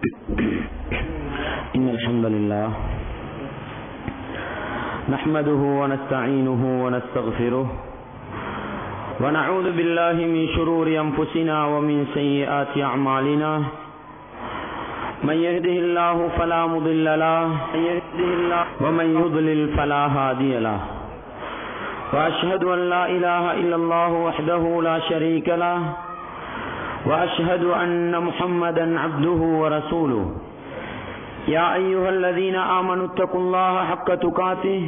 إن الحمد لله نحمده ونستعينه ونستغفره ونعوذ بالله من شرور أنفسنا ومن سيئات أعمالنا من يهده الله فلا مضل له ومن يضلل فلا هادي له وأشهد أن لا إله إلا الله وحده لا شريك له وأشهد أن محمدا عبده ورسوله يا أيها الذين آمنوا اتقوا الله حق تقاته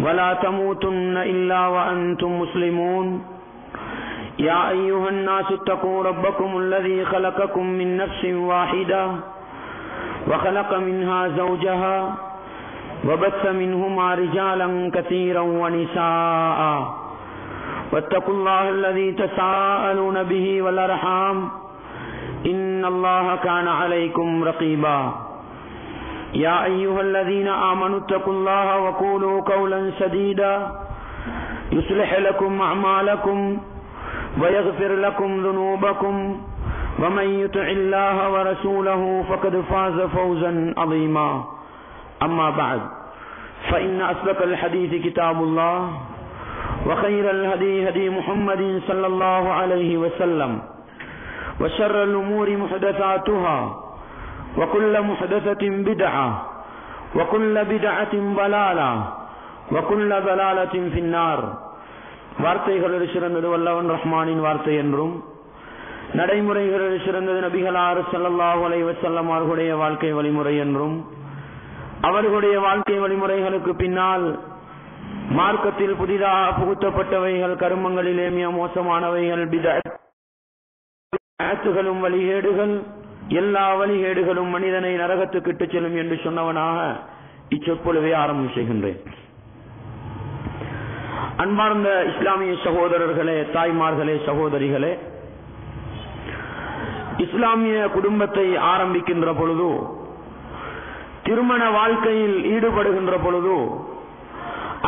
ولا تموتن إلا وأنتم مسلمون يا أيها الناس اتقوا ربكم الذي خلقكم من نفس واحدة وخلق منها زوجها وبث منهما رجالا كثيرا ونساء واتقوا الله الذي تساءلون به والأرحام إن الله كان عليكم رقيبا يا أيها الذين آمنوا اتقوا الله وقولوا قولا سديدا يصلح لكم أعمالكم ويغفر لكم ذنوبكم ومن يطع الله ورسوله فقد فاز فوزا عظيما أما بعد فإن أصدق الحديث كتاب الله وخير الهدي هدي محمد صلى الله عليه وسلم وشر الأمور محدثاتها وكل محدثة بدعة وكل بدعة ضلالة وكل ضلالة في النار. வார்த்தைகளில் சிறந்தது வல்லவன் ரஹ்மானின் வார்த்தை என்றும் நடைமுறைகளில் சிறந்தது நபிகளார் ஸல்லல்லாஹு அலைஹி வஸல்லம் அவர்களுடைய வாழ்க்கை வழிமுறை என்றும் அவர்களுடைய வாழ்க்கை வழிமுறைகளுக்கு பின்னால் மார்க்கத்தில் புதிதாக புகுத்தப்பட்டவைகள் கருமங்களிலே மிக மோசமானவைகள் பிதஅத்துகளும் வழிகேடுகள் எல்லா வழிகேடுகளும் மனிதனை நரகத்துக்கு இட்டுச் செல்லும் என்று சொன்னவனாக இச்சொற்பொழுவை ஆரம்பம் செய்கின்றேன். அன்பார்ந்த இஸ்லாமிய சகோதரர்களே, தாய்மார்களே, சகோதரிகளே, இஸ்லாமிய குடும்பத்தை ஆரம்பிக்கின்ற பொழுது, திருமண வாழ்க்கையில் ஈடுபடுகின்ற பொழுது,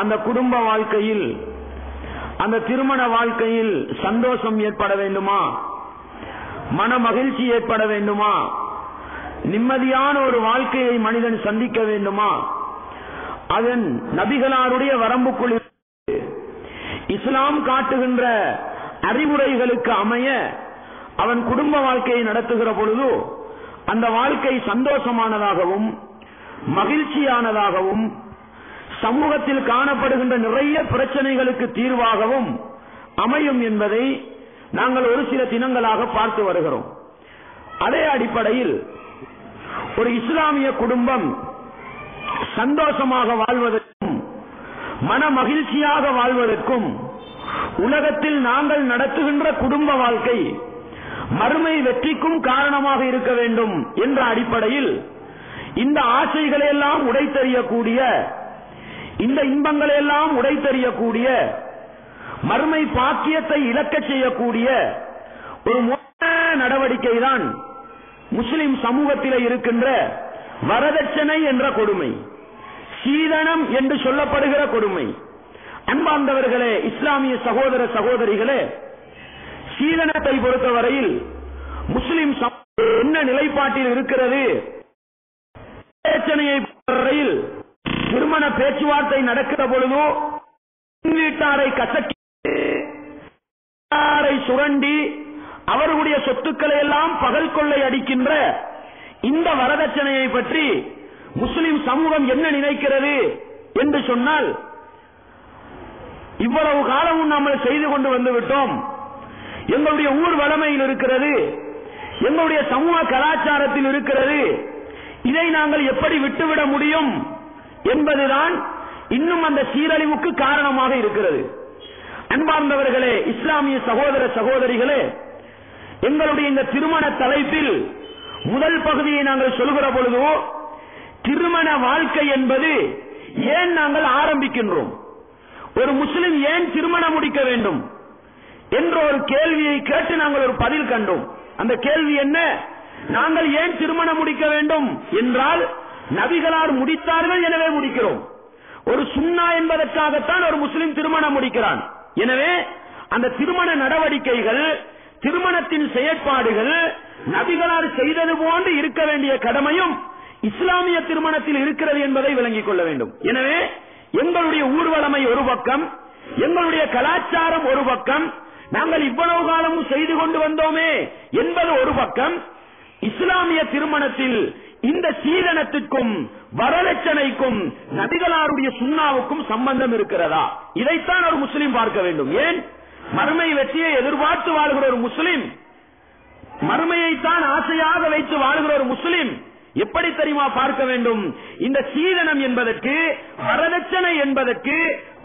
அந்த குடும்ப வாழ்க்கையில் அந்த திருமண வாழ்க்கையில் சந்தோஷம் ஏற்பட வேண்டுமா, மன மகிழ்ச்சி ஏற்பட வேண்டுமா, நிம்மதியான ஒரு வாழ்க்கையை மனிதன் சந்திக்க வேண்டுமா, அதன் நபிகளாருடைய வரம்புக்குள் இஸ்லாம் காட்டுகின்ற அறிவுரைகளுக்கு அமைய அவன் குடும்ப வாழ்க்கையை நடத்துகிற பொழுது அந்த வாழ்க்கை சந்தோஷமானதாகவும் மகிழ்ச்சியானதாகவும் சமூகத்தில் காணப்படுகின்ற நிறைய பிரச்சனைகளுக்கு தீர்வாகவும் அமையும் என்பதை நாங்கள் ஒரு சில தினங்களாக பார்த்து வருகிறோம். அதே அடிப்படையில் ஒரு இஸ்லாமிய குடும்பம் சந்தோஷமாக வாழ்வதற்கும் மன மகிழ்ச்சியாக வாழ்வதற்கும் உலகத்தில் நாங்கள் நடத்துகின்ற குடும்ப வாழ்க்கை மறுமை வெற்றிக்கும் காரணமாக இருக்க வேண்டும் என்ற அடிப்படையில் இந்த ஆசைகளை எல்லாம் உடைத்தெறியக்கூடிய, இந்த இன்பங்களை எல்லாம் உடைத்தெறியக்கூடிய, மறுமை பாக்கியத்தை இழக்க செய்யக்கூடிய ஒரு நடவடிக்கை தான் முஸ்லிம் சமூகத்தில் இருக்கின்ற வரதட்சணை என்ற கொடுமை, சீதனம் என்று சொல்லப்படுகிற கொடுமை. அன்பார்ந்தவர்களே, இஸ்லாமிய சகோதர சகோதரிகளே, சீதனத்தை பொறுத்தவரையில் முஸ்லிம் என்ன நிலைப்பாட்டில் இருக்கிறது? பிரச்சனையை பொறுத்தவரையில் திருமண பேச்சுவார்த்தை நடக்கிற பொழுதோ வீட்டாரை கசக்கி சுரண்டி அவர்களுடைய சொத்துக்களை எல்லாம் பகல் கொள்ளை அடிக்கின்ற இந்த வரதட்சணையை பற்றி முஸ்லிம் சமூகம் என்ன நினைக்கிறது என்று சொன்னால், இவ்வளவு காலமும் நாம் செய்து கொண்டு வந்து விட்டோம், எங்களுடைய ஊர் வளமையில் இருக்கிறது, எங்களுடைய சமூக கலாச்சாரத்தில் இருக்கிறது, இதை நாங்கள் எப்படி விட்டுவிட முடியும் என்பதுதான் இன்னும் அந்த சீரழிவுக்கு காரணமாக இருக்கிறது. அன்பார்ந்தவர்களே, இஸ்லாமிய சகோதர சகோதரிகளே, எங்களுடைய இந்த திருமண தலைப்பில் முதல் பகுதியை நாங்கள் சொல்கிற பொழுது திருமண வாழ்க்கை என்பது ஏன் நாங்கள் ஆரம்பிக்கின்றோம், ஒரு முஸ்லிம் ஏன் திருமணம் முடிக்க வேண்டும் என்ற ஒரு கேள்வியை கேட்டு நாங்கள் ஒரு பதில் கண்டோம். அந்த கேள்வி என்ன? நாங்கள் ஏன் திருமணம் முடிக்க வேண்டும் என்றால் நபிகளார் முடித்தார்கள், எனவே முடிக்கிறோம். ஒரு சுன்னா என்பதற்காகத்தான் ஒரு முஸ்லிம் திருமணம் முடிக்கிறான். எனவே அந்த திருமண நடவடிக்கைகள், திருமணத்தின் செயற்பாடுகள் நபிகளார் செய்தது போன்று இருக்க வேண்டிய கடமையும் இஸ்லாமிய திருமணத்தில் இருக்கிறது என்பதை விளங்கிக் கொள்ள வேண்டும். எனவே எங்களுடைய ஊர்வலமை ஒரு பக்கம், எங்களுடைய கலாச்சாரம் ஒரு பக்கம், நாங்கள் இவ்வளவு காலமும் செய்து கொண்டு வந்தோமே என்பது ஒரு பக்கம். இஸ்லாமிய திருமணத்தில் இந்த சீதனத்திற்கும் வரதட்சணைக்கும் நபிகளாருடைய சுன்னாவுக்கும் சம்பந்தம் இருக்கிறதா? இதைத்தான் ஒரு முஸ்லிம் பார்க்க வேண்டும். ஏன் மறுமை வெற்றியை எதிர்பார்த்து வாழ்கிற ஒரு முஸ்லிம், மறுமையைத்தான் ஆசையாக வைத்து வாழ்கிற ஒரு முஸ்லிம் எப்படி தெரியுமா பார்க்க வேண்டும்? இந்த சீதனம் என்பதற்கு, வரதட்சணை என்பதற்கு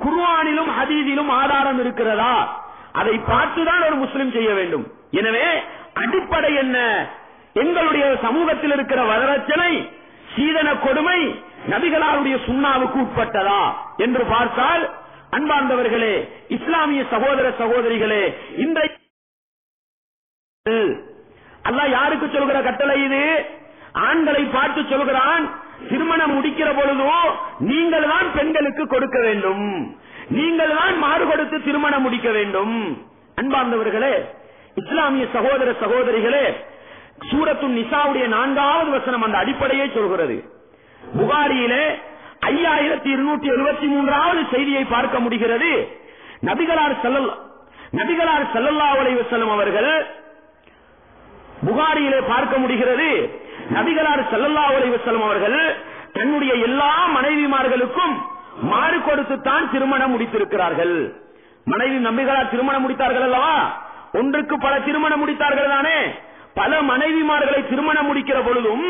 குர்ஆனிலும் ஹதீஸிலும் ஆதாரம் இருக்கிறதா? அதை பார்த்துதான் ஒரு முஸ்லிம் செய்ய வேண்டும். எனவே அடிப்படை என்ன? எங்களுடைய சமூகத்தில் இருக்கிற வரதட்சணை, சீதன கொடுமை நபிகளாருடைய சுன்னாவுக்கு உட்பட்டதா என்று பார்த்தால், அன்பார்ந்தவர்களே, இஸ்லாமிய சகோதர சகோதரிகளே, இந்த அல்லாஹ் யாருக்கு சொல்கிற கட்டளை இது? ஆண்களை பார்த்து சொல்கிறான், திருமணம் முடிக்கிற பொழுதோ நீங்கள் தான் பெண்களுக்கு கொடுக்க வேண்டும், நீங்கள் தான் மாறு கொடுத்து திருமணம் முடிக்க வேண்டும். அன்பார்ந்தவர்களே, இஸ்லாமிய சகோதர சகோதரிகளே, சூரத்து நிசாவுடைய 4வது வசனம் அந்த அடிப்படையை சொல்கிறது. புகாரியிலே 5273வது செய்தியை பார்க்க முடிகிறது. நபிகளார் ஸல்லல்லாஹு அலைஹி வஸல்லம் அவர்கள் புகாரியிலே பார்க்க முடிகிறது. நபிகளார் ஸல்லல்லாஹு அலைஹி வஸல்லம் அவர்கள் தன்னுடைய எல்லா மனைவிமார்களுக்கும் மாறு கொடுத்துத்தான் திருமணம் முடித்திருக்கிறார்கள். மனைவி நபிகளார் திருமணம் முடித்தார்கள் அல்லவா? ஒன்றுக்கு பல திருமணம் முடித்தார்கள் தானே? பல மனைவிமார்களை திருமணம் முடிக்கிற பொழுதும்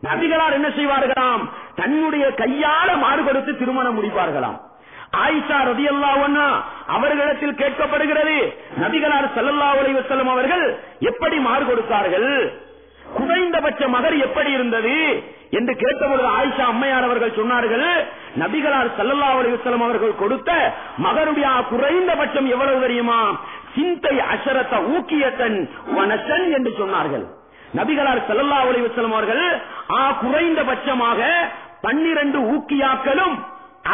நபிகளார் என்ன செய்வார்களாம்? தன்னுடைய கையால மாறு கொடுத்து திருமணம் முடிப்பார்களாம். ஆயிஷா ரலியல்லாஹு அன்ஹா அவர்களிடத்தில் கேட்கப்படுகிறது, நபிகளார் ஸல்லல்லாஹு அலைஹி வஸல்லம் அவர்கள் எப்படி மாறு கொடுத்தார்கள், குறைந்தபட்ச மகர் எப்படி இருந்தது என்று கேட்டபொழுது ஆயிஷா அம்மையார் அவர்கள் சொன்னார்கள், நபிகளார் ஸல்லல்லாஹு அலைஹி வஸல்லம் அவர்கள் கொடுத்த மகருடைய குறைந்தபட்சம் எவ்வளவு தெரியுமா? சிந்தை அஷரத ஊக்கியத்தன் வனசன் என்று சொன்னார்கள். நபிகளார் ஸல்லல்லாஹு அலைஹி வஸல்லம் அவர்கள் குறைந்தபட்சமாக 12 ஊக்கியாக்களும்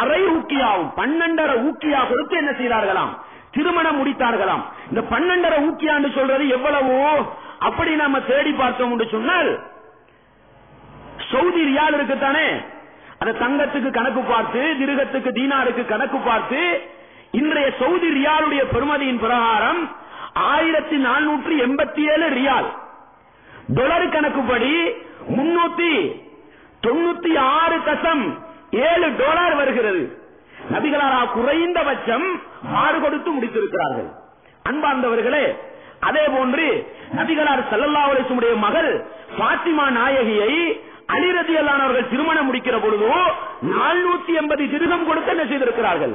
அரை ஊக்கியாவும் 12.5 ஊக்கியா கொடுத்து என்ன செய்தார்களாம்? திருமணம் முடித்தார்களாம். இந்த 12.5 ஊக்கியான்னு சொல்றது எவ்வளவோ அப்படி நாம தேடி பார்த்தோம் என்று சொன்னால், சவுதி ரியால் இருக்குத்தானே, அந்த தங்கத்துக்கு கணக்கு பார்த்து, திரகத்துக்கு தீனாருக்கு கணக்கு பார்த்து, இன்றைய சவுதி ரியாலுடைய பெறுமதியின் பிரகாரம் 1487 ரியால், டாலர் கணக்குப்படி 396.7 டாலர் வருகிறது. நபிகளார் குறைந்தபட்சம் மாறு கொடுத்து முடித்திருக்கிறார்கள். அன்பார்ந்தவர்களே, அதே போன்று நபிகளார் ஸல்லல்லாஹு அலைஹி வஸல்லம் மகள் ஃபாத்திமா நாயகியை அலி ரலியல்லாஹு அவர்கள் திருமணம் முடிக்கிற பொழுது 480 திர்ஹம் கொடுத்து என்ன செய்திருக்கிறார்கள்?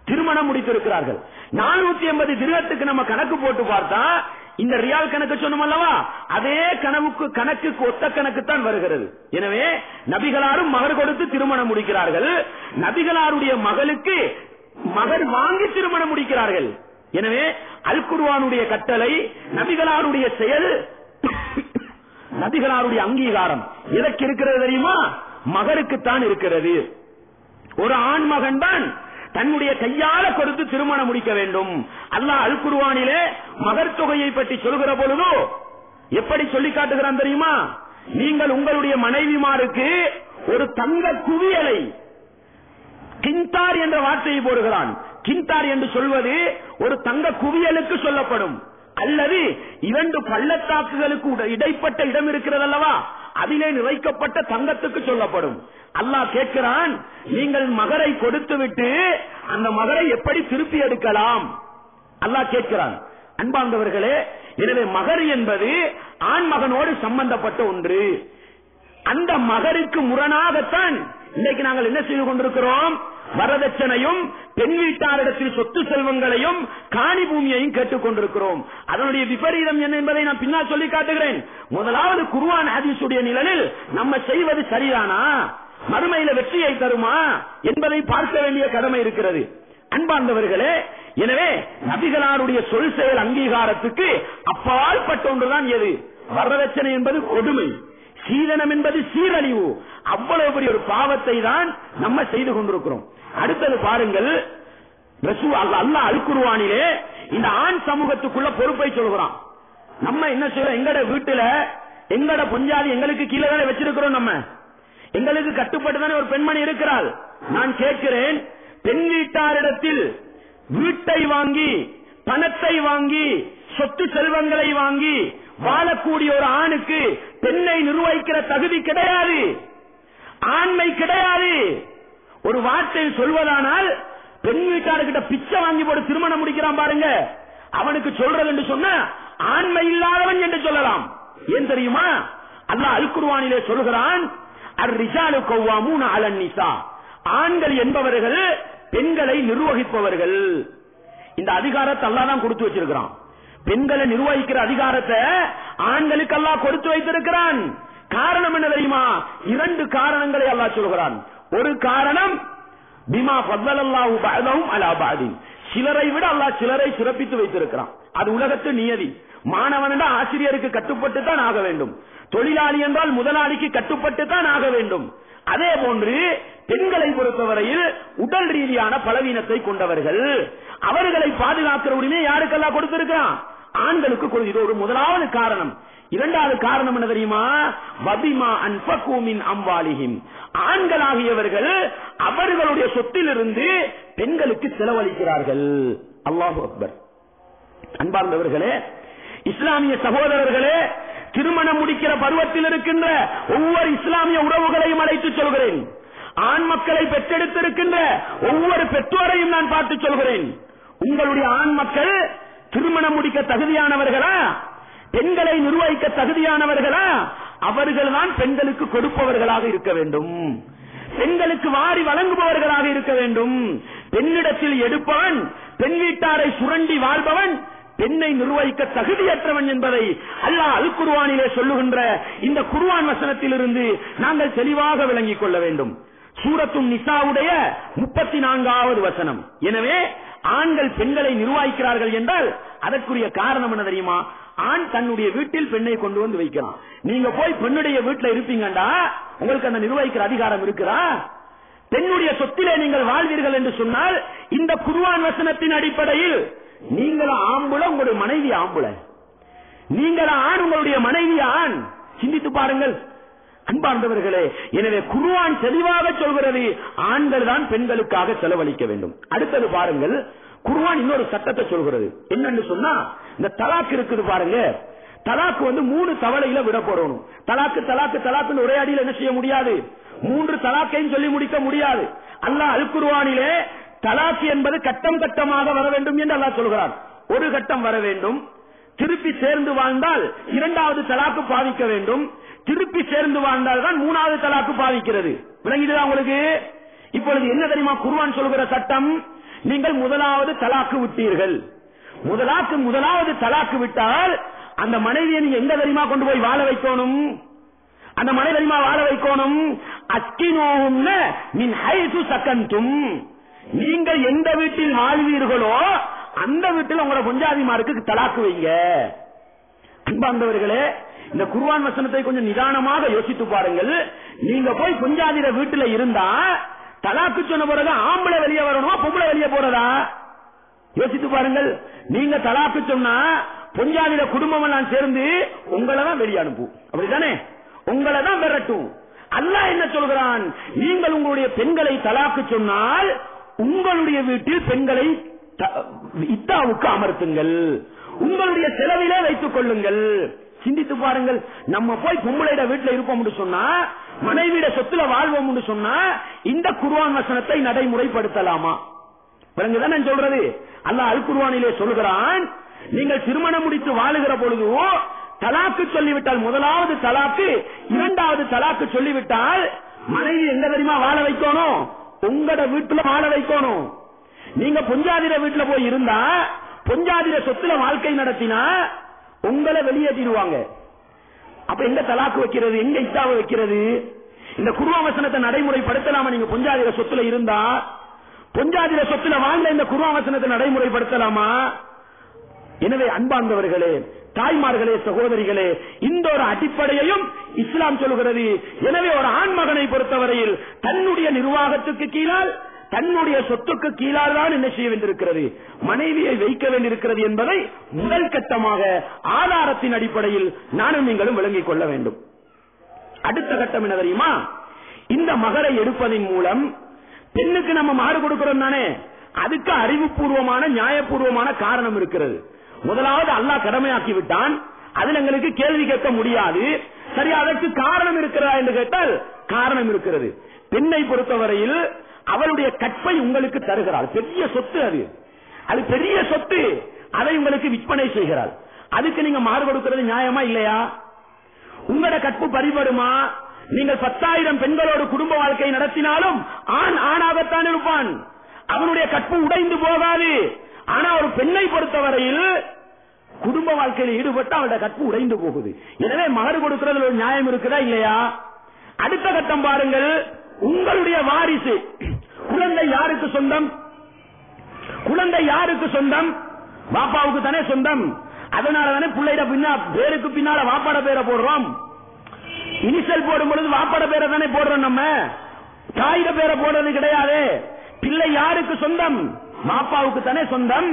திருமணம் முடித்திருக்கிறார்கள். 480 திர்ஹத்துக்கு நம்ம கணக்கு போட்டு பார்த்தா இந்த ரியால் கணக்கு சொன்னோம் அல்லவா, அதே கணக்குக்கு ஒத்த கணக்கு தான் வருகிறது. எனவே நபிகளாரும் மகர் கொடுத்து திருமணம் முடிக்கிறார்கள். நபிகளாருடைய மகளுக்கு மகர் வாங்கி திருமணம் முடிக்கிறார்கள். எனவே அல் குர்ஆனுடைய கட்டளை, நபிகளாருடைய செயல், நபிகளாருடைய அங்கீகாரம் எதற்கு இருக்கிறது தெரியுமா? மகருக்குத்தான் இருக்கிறது. ஒரு ஆண் மகன் தான் தன்னுடைய கையால கொடுத்து திருமணம் முடிக்க வேண்டும். அல்லாஹ் அல் குர்ஆனிலே மகர் தொகையை பற்றி சொல்கிற பொழுதோ எப்படி சொல்லி காட்டுகிறான் தெரியுமா? நீங்கள் உங்களுடைய மனைவிமாருக்கு ஒரு தங்க குவியலை, கிந்தார் என்ற வார்த்தையை போடுகிறான். கிந்தார் என்று சொல்வது ஒரு தங்க குவியலுக்கு சொல்லப்படும், அல்லது 2 பள்ளத்தாக்குகளுக்கு இடைப்பட்ட இடம் இருக்கிறது அல்லவா, அதிலே நிறைக்கப்பட்ட தங்கத்துக்கு சொல்லப்படும். அல்லாஹ் கேட்கிறான், நீங்கள் மகரை கொடுத்து விட்டு அந்த மகரை எப்படி திருப்பி எடுக்கலாம்? அல்லாஹ் கேட்கிறான். அன்பார்ந்தவர்களே, எனவே மகர் என்பது ஆண் மகனோடு சம்பந்தப்பட்ட ஒன்று. அந்த மகருக்கு முரணாகத்தான் இன்னைக்கு நாங்கள் என்ன செய்து கொண்டிருக்கிறோம்? வரதட்சணையும் பெண் வீட்டாரிடத்தில் சொத்து செல்வங்களையும் காணி பூமியையும் கேட்டுக் கொண்டிருக்கிறோம். அதனுடைய விபரீதம் என்ன என்பதை நான் பின்னால் சொல்லி காட்டுகிறேன். முதலாவது குர்ஆன் ஹதீஸுடைய நிழலில் நம்ம செய்வது சரிதானா, மறுமையில வெற்றியை தருமா என்பதை பார்க்க வேண்டிய கடமை இருக்கிறது. அன்பார்ந்தவர்களே, எனவே நபிகளாருடைய சொல் செயல் அங்கீகாரத்துக்கு அப்பாற்பட்ட ஒன்றுதான் எது? வரதட்சணை என்பது கொடுமை, சீதனம் என்பது சீரழிவு. அவ்வளவு பெரிய ஒரு பாவத்தை தான் நம்ம செய்து கொண்டிருக்கிறோம். அடுத்தது பாருங்கள், அல்லாஹ் அல் குர்ஆனிலே இந்த ஆண் சமூகத்துக்குள்ள பொறுப்பை சொல்கிறான். நம்ம என்ன செய்யறோம்? எங்கட வீட்டுல எங்கட பொஞ்சாதி எங்களுக்கு கீழே தானே வச்சிருக்கிறோம், நம்ம எங்களுக்கு கட்டுப்பட்டு தானே ஒரு பெண்மணி இருக்கிறாள். நான் கேட்கிறேன், பெண் வீட்டாரிடத்தில் வீட்டை வாங்கி, பணத்தை வாங்கி, சொத்து செல்வங்களை வாங்கி வாழக்கூடிய ஒரு ஆணுக்கு பெண்ணை நிர்வகிக்கிற தகுதி கிடையாது, ஆண்மை கிடையாது. ஒரு வார்த்தை சொல்வதானால் பெண் வீட்டார்கிட்ட பிச்சை வாங்கி போட்டு திருமணம் முடிக்கிறான் பாருங்க, அவனுக்கு சொல்றது என்று சொன்ன ஆண்மை இல்லாதவன் என்று சொல்லலாம். ஏன் தெரியுமா? அல்லாஹ் அல் குர்ஆனிலே சொல்கிறான், அர்-ரிஜாலு கவ்வாமூன அலன் நிசா, ஆண்கள் என்பவர்கள் பெண்களை நிர்வகிப்பவர்கள். இந்த அதிகாரத்தை அல்லாஹ் தான் கொடுத்து வச்சிருக்கிறான். பெண்களை நிர்வகிக்கிற அதிகாரத்தை ஆண்களுக்கு அல்லாஹ் கொடுத்து வைத்திருக்கிறான். காரணம் என்ன தெரியுமா? 2 காரணங்களை அல்லாஹ் சொல்கிறான். ஒரு காரணம், பிமா ஃபضலல்லாஹு பஅதஹும் அலா பஅதின், சிலரை விட அல்லாஹ் சிலரை சிறப்பித்து வைத்திருக்கிறான். அது உலகத்து நியதி. மாணவன் என்றால் ஆசிரியருக்கு கட்டுப்பட்டு தான் ஆக வேண்டும், தொழிலாளி என்றால் முதலாளிக்கு கட்டுப்பட்டு தான் ஆக வேண்டும். அதே போன்று பெண்களை பொறுத்தவரையில் உடல் ரீதியான பலவீனத்தை கொண்டவர்கள், அவர்களை பாதுகாக்கிற உரிமை யாருக்கெல்லாம் கொடுத்திருக்கிறான்? ஆண்களுக்கு. இது ஒரு முதலாவது காரணம். 2வது காரணம் என்ன தெரியுமா? வபிமா அன்ஃபகு மின் அம்வாலிஹிம், ஆண்களாகியவர்கள் அவர்களுடைய சொத்திலிருந்து பெண்களுக்கு செலவழிக்கிறார்கள். அல்லாஹு அக்பர். அன்பார்ந்தவர்களே, இஸ்லாமிய சகோதரர்களே, திருமணம் முடிக்கிற பருவத்தில் இருக்கின்ற ஒவ்வொரு இஸ்லாமிய உறவுகளையும் அழைத்து சொல்கிறேன். ஆண் மக்களை பெற்றெடுத்திருக்கின்ற ஒவ்வொரு பெற்றோரையும் நான் பார்த்து சொல்கிறேன், உங்களுடைய ஆண் மக்கள் திருமணம் முடிக்க தகுதியானவர்களா? பெண்களை நிர்வகிக்க தகுதியானவர்களா? அவர்கள் தான் பெண்களுக்கு கொடுப்பவர்களாக இருக்க வேண்டும், பெண்களுக்கு வாரி வழங்குபவர்களாக இருக்க வேண்டும். பெண்ணிடத்தில் எடுப்பவன், பெண் வீட்டாரை சுரண்டி வாழ்பவன் பெண்ணை நிர்வகிக்க தகுதியற்றவன் என்பதை அல்லாஹ் அல் குர்ஆனிலே சொல்லுகின்ற இந்த குர்ஆன் வசனத்திலிருந்து நாங்கள் தெளிவாக விளங்கிக் கொள்ள வேண்டும். சூரத்துன் நிசாவுடைய 34வது வசனம். எனவே ஆண்கள் பெண்களை நிர்வகிக்கிறார்கள் என்றால் அதற்குரிய காரணம் என்ன தெரியுமா? ஆண் தன்னுடைய வீட்டில் பெண்ணை கொண்டு வந்து வைக்கிறான். நீங்க போய் பெண்ணுடைய வீட்டில் இருப்பீங்கடா, உங்களுக்கு அந்த நிர்வகிக்கிற அதிகாரம் இருக்கிறா? பெண்ணுடைய சொத்திலே நீங்கள் வாழ்வீர்கள் என்று சொன்னால் இந்த குர்ஆன் வசனத்தின் அடிப்படையில் நீங்கள் ஆம்புல, உங்களுடைய மனைவி ஆம்புல, நீங்கள் ஆண், உங்களுடைய மனைவி ஆண். சிந்தித்து பாருங்கள் அன்பார்ந்தவர்களே. எனவே குர்ஆன் தெளிவாக சொல்கிறது, ஆண்கள் தான் பெண்களுக்காக செலவழிக்க வேண்டும். அடுத்தது பாருங்கள், குர்ஆன் இன்னொரு சட்டத்தை சொல்கிறது. என்னன்னு சொன்னா, இந்த தலாக் இருக்குது பாருங்க, தலாக்கு 3 தவளையில விட போடணும். தலாக்கு தலாக்கு தலாக்கு ஒரே அடியில் என்ன செய்ய முடியாது, 3 தலாக்கையும் சொல்லி முடிக்க முடியாது. அல்லாஹ் அல் குர்ஆனிலே தலாக்கு என்பது கட்டம் கட்டமாக வர வேண்டும் என்று அல்லாஹ் சொல்கிறான். ஒரு கட்டம் வர வேண்டும், திருப்பி சேர்ந்து வாழ்ந்தால் 2வது தலாக்கு பாதிக்க வேண்டும், திருப்பி சேர்ந்து வாழ்ந்தால் தான் 3வது தலாக்கு பாதிக்கிறது. விளங்கிடுதா உங்களுக்கு? இப்பொழுது என்ன தெரியுமா குர்ஆன் சொல்கிற சட்டம்? நீங்கள் 1வது தலாக்கு விட்டீர்கள், முதலாவது தலாக்கு விட்டால் அந்த மனைவியை நீங்க எங்க தெரியுமா கொண்டு போய் வாழ வைக்கணும்? அந்த மனைவி தெரியுமா வாழ வைக்கணும்? அஸ்கினூஹும் மின் ஹைசு சகன்தும், நீங்கள் எந்த வீட்டில் வாழ்வீர்களோ அந்த வீட்டில் உங்களோட பொஞ்சாதிமாருக்கு தலாக்கு வைங்க. அன்பார்ந்தவர்களே, இந்த குர்ஆன் வசனத்தை கொஞ்சம் நிதானமாக யோசித்து பாருங்கள். நீங்க போய் பொஞ்சாதிர வீட்டில் இருந்தா தலாக்கு சொன்ன பிறகு ஆம்பளை வெளியே வரணுமா, பொம்பளை வெளியே போறதா? யோசித்து பாருங்கள். நீங்க தலாக்கு சொன்னா பொஞ்சாதிர குடும்பம் எல்லாம் சேர்ந்து உங்களை தான் வெளியே அனுப்பும், அப்படித்தானே? உங்களை தான் விரட்டும். அல்லாஹ் என்ன சொல்கிறான்? நீங்கள் உங்களுடைய பெண்களை தலாக்கு சொன்னால் உங்களுடைய வீட்டில் பெண்களை இத்தாவுக்கு அமர்த்துங்கள், உங்களுடைய செலவிலே வைத்துக் கொள்ளுங்கள். சிந்தித்து பாருங்கள். நம்ம போய் பொம்பளையிட வீட்டில் இருப்போம் சொன்னா, மனைவியிட சொத்துல வாழ்வோம் சொன்னா இந்த குர்ஆன் வசனத்தை நடைமுறைப்படுத்தலாமா? விளங்குதான் நான் சொல்றது. அல்லாஹ் அல் குர்ஆனிலே சொல்கிறான், நீங்கள் திருமணம் முடித்து வாழுகிற பொழுது தலாக்கு சொல்லிவிட்டால், 1வது தலாக்கு 2வது தலாக்கு சொல்லிவிட்டால் மனைவி எங்க தெரியுமா வாழ வைக்கணும்? உங்களோட வீட்டுல வாழ வைக்கணும். நீங்க பொஞ்சாதிர வீட்டுல போய் இருந்தா, பொஞ்சாதிர சொத்துல வாழ்க்கை நடத்தினா உங்களை வெளியேற்றிடுவாங்க. அப்ப எங்க தலாக்கு வைக்கிறது, எங்க இத்தாவை வைக்கிறது? இந்த குர்ஆன் வசனத்தை நடைமுறைப்படுத்தலாமா? நீங்க பொஞ்சாதிர சொத்துல இருந்தா, பொஞ்சாதிர சொத்துல வாழ்ந்த இந்த குர்ஆன் வசனத்தை நடைமுறைப்படுத்தலாமா? எனவே அன்பார்ந்தவர்களே, தாய்மார்களே, சகோதரிகளே, இந்த ஒரு அடிப்படையையும் இஸ்லாம் சொல்கிறது. எனவே ஒரு ஆண் மகனை பொறுத்தவரையில் தன்னுடைய நிர்வாகத்துக்கு கீழால் தன்னுடைய சொத்துக்கு கீழால்தான் என்ன செய்ய வேண்டியிருக்கிறது, மனைவியை வைக்க வேண்டியிருக்கிறது என்பதை முதல் கட்டமாக ஆதாரத்தின் அடிப்படையில் நானும் நீங்களும் விளங்கிக் கொள்ள வேண்டும். அடுத்த கட்டம் என்ன தெரியுமா? இந்த மகரை எடுப்பதன் மூலம் பெண்ணுக்கு நம்ம மகர் கொடுக்கிறோம் தானே, அதுக்கு அறிவுபூர்வமான நியாயபூர்வமான காரணம் இருக்கிறது. முதலாவது அல்லாஹ் கடமையாக்கி விட்டான், அதில் எங்களுக்கு கேள்வி கேட்க முடியாது. சரி, அதற்கு காரணம் இருக்கிறதா என்று கேட்டால் காரணம் இருக்கிறது. பெண்ணை பொறுத்தவரையில் அவளுடைய கற்பை உங்களுக்கு தருகிறாள், பெரிய சொத்து, அது பெரிய சொத்து, அதை உங்களுக்கு விற்பனை செய்கிறாள். அதுக்கு நீங்க மகர் கொடுக்கிறது நியாயமா இல்லையா? உங்களோட கற்பு பறிபடுமா? நீங்கள் 10,000 பெண்களோடு குடும்ப வாழ்க்கை நடத்தினாலும் ஆண் ஆணாகத்தான் இருப்பான், அவனுடைய கற்பு உடைந்து போகாது. ஆனா ஒரு பெண்ணை பொறுத்தவரையில் குடும்ப வாழ்க்கையில் ஈடுபட்டு அவருடைய கற்பு உடைந்து போகுது. எனவே மகர் கொடுக்கிறது ஒரு நியாயம் இருக்குதா இல்லையா? அடுத்த கட்டம் பாருங்கள், உங்களுடைய வாரிசு குழந்தை யாருக்கு சொந்தம்? குழந்தை யாருக்கு சொந்தம்? பாப்பாவுக்கு தானே சொந்தம். அதனால தானே பிள்ளைட பேருக்கு பின்னால வாப்பாட பேரை போடுறோம். இனிஷியல் போடும் பொழுது வாப்பாட பேரை தானே போடுறோம், நம்ம தாயிட பேரை போடுறது கிடையாது. பிள்ளை யாருக்கு சொந்தம்? பாப்பாவுக்கு தானே சொந்தம்.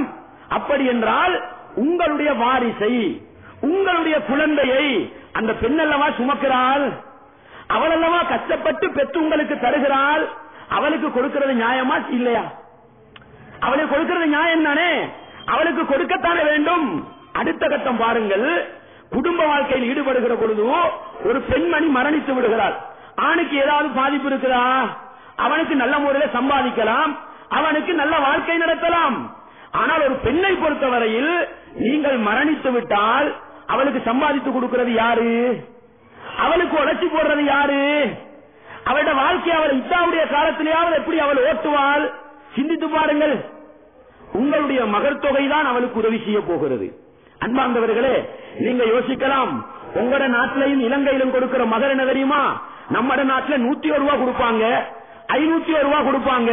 அப்படி என்றால் உங்களுடைய வாரிசை, உங்களுடைய குழந்தையை அந்த பெண் அல்லவா சுமக்கிறாள், அவள் அல்லவா கஷ்டப்பட்டு பெற்று உங்களுக்கு தருகிறாள். அவளுக்கு கொடுக்கிறது நியாயமா இல்லையா? அவளுக்கு கொடுக்கிறது நியாயம் தானே, அவளுக்கு கொடுக்கத்தானே வேண்டும். அடுத்த கட்டம் பாருங்கள், குடும்ப வாழ்க்கையில் ஈடுபடுகிற பொழுது ஒரு பெண்மணி மரணித்து விடுகிறாள். ஆணுக்கு ஏதாவது பாதிப்பு இருக்குதா? அவனுக்கு நல்ல முறையில் சம்பாதிக்கலாம், அவனுக்கு நல்ல வாழ்க்கை நடத்தலாம். ஆனால் ஒரு பெண்ணை பொறுத்தவரையில் நீங்கள் மரணித்து விட்டால் அவளுக்கு சம்பாதித்து கொடுக்கிறது யாரு? அவளுக்கு உழைச்சி போடுறது யாரு? அவளுடைய வாழ்க்கை அவள் இத்தாவுடைய காலத்திலேயாவது எப்படி அவள் ஓட்டுவாள்? சிந்தித்து பாருங்கள். உங்களுடைய மகர் தொகை தான் அவளுக்கு உதவி செய்ய போகிறது. அன்பார்ந்தவர்களே, நீங்க யோசிக்கலாம், உங்களோட நாட்டிலையும் இலங்கையிலும் கொடுக்கிற மகர் என்ன தெரியுமா? நம்ம நாட்டில் 101 ரூபாய் கொடுப்பாங்க, 501 ரூபாய் கொடுப்பாங்க,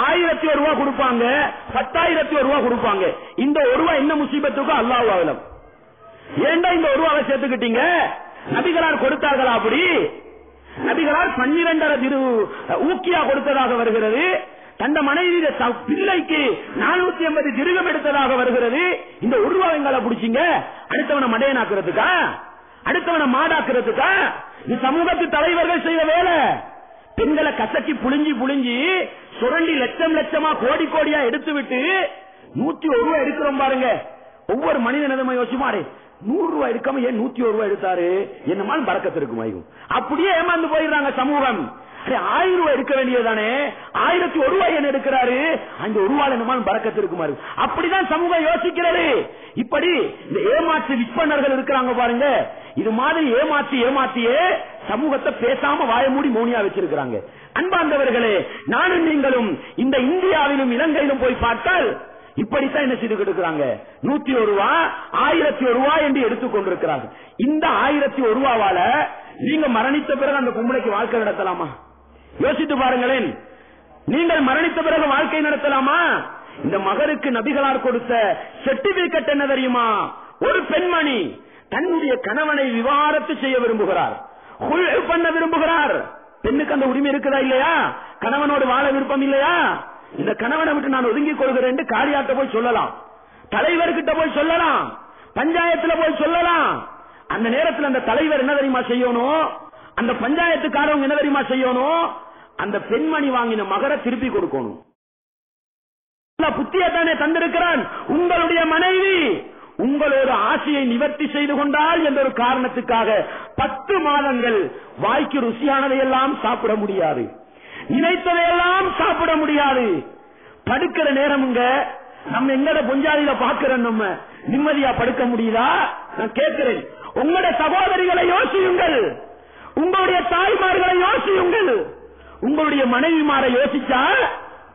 1001 ரூபாய் கொடுப்பாங்க, 10,001 ரூபாய் கொடுப்பாங்க. இந்த 1 ரூபாய் என்ன முசீபத்துக்கு அல்லாஹ் ஆகலாம். ஏண்டா இந்த 1 ரூபாய் சேர்த்துக்கிட்டீங்க? நபிகளார் கொடுத்தார்களா? அப்படி நபிகளார் 12.5 ஊக்கியா கொடுத்ததாக வருகிறது. தந்த மனைவி பிள்ளைக்கு 480 திருகம் எடுத்ததாக வருகிறது. இந்த 1 ரூபாய் எங்களை பிடிச்சிங்க அடுத்தவனை மடையனாக்குறதுக்கா, அடுத்தவனை மாடாக்குறதுக்கா? இது சமூகத்து தலைவர்கள் செய்த வேலை. பெண்களை கசக்கி புளிஞ்சி புளிஞ்சி சுரண்டி லட்சம் லட்சமா கோடி கோடியா எடுத்து விட்டு 101 ரூபாய் எடுக்கிறோம் பாருங்க. ஒவ்வொரு மனிதனும் யோசிமாரு, 100 ரூபாய் எடுக்காம ஏன் 101 ரூபாய் எடுத்தாரு, என்னமான பறக்கத்து இருக்குமாயும். அப்படியே ஏமாந்து போயிடுறாங்க சமூகம். 1000 ரூபாய் எடுக்க வேண்டியதானே, 1001 ரூபாய் என்ன எடுக்கிறாரு, அந்த 1 ரூபாய் என்னமான பறக்கத்து இருக்குமாறு. அப்படிதான் சமூகம் யோசிக்கிறது. இப்படி இந்த ஏமாற்று விற்பனர்கள் இருக்கிறாங்க பாருங்க. இது மாதிரி ஏமாற்றி ஏமாற்றியே சமூகத்தை பேசாம வாய மூடி மௌனியா வச்சிருக்கிறாங்க. அன்பார்ந்தவர்களே, நானும் நீங்களும் இந்த இந்தியாவிலும் இலங்கையிலும் போய் பார்த்தால் இப்படித்தான் என்ன செய்து கொடுக்கிறாங்க. 101 ரூபாய் 1001 ரூபாய் என்று எடுத்துக் கொண்டிருக்கிறார்கள். இந்த 1001 ரூபாவால நீங்க மரணித்த பிறகு அந்த பொம்பளைக்கு வாழ்க்கை நடத்தலாமா? யோசித்து பாருங்களேன். நீங்கள் மரணித்த பிறகு வாழ்க்கை நடத்தலாமா? இந்த மகருக்கு நபிகளார் கொடுத்த சர்டிபிகேட் என்ன தெரியுமா? ஒரு பெண்மணி தன்னுடைய கணவனை விவாகரத்து செய்ய விரும்புகிறார், பண்ண விரும்புகிறார். பெண்ணுக்கு அந்த உரிமை இருக்குதா இல்லையா? கணவனோடு வாழ விருப்பம் இல்லையா? இந்த கணவனை விட்டு நான் ஒதுங்கிக் கொள்கிறேன் காரியாட்ட போய் சொல்லலாம், தலைவர்கிட்ட போய் சொல்லலாம், பஞ்சாயத்துல போய் சொல்லலாம். அந்த நேரத்தில் அந்த தலைவர் என்ன தெரியுமா செய்யணும்? அந்த பஞ்சாயத்துக்காரவங்க என்ன தெரியுமா செய்யணும்? அந்த பெண்மணி வாங்கின மகரை திருப்பி கொடுக்கணும். புத்தியத்தானே தந்திருக்கிறான். உங்களுடைய மனைவி உங்களோட ஆசையை நிவர்த்தி செய்து கொண்டால் என்ற ஒரு காரணத்துக்காக 10 மாதங்கள் வாய்க்கு ருசியானதையெல்லாம் சாப்பிட முடியாது, நினைத்ததையெல்லாம் சாப்பிட முடியாது. படுக்கிற நேரமுங்க நம்ம எங்கட பொஞ்சாதியில பாக்கிறோம், நம்ம நிம்மதியா படுக்க முடியுதா? நான் கேட்கிறேன். உங்களுடைய சகோதரிகளை யோசியுங்கள், உங்களுடைய தாய்மார்களை யோசியுங்கள், உங்களுடைய மனைவிமாரை யோசிச்சா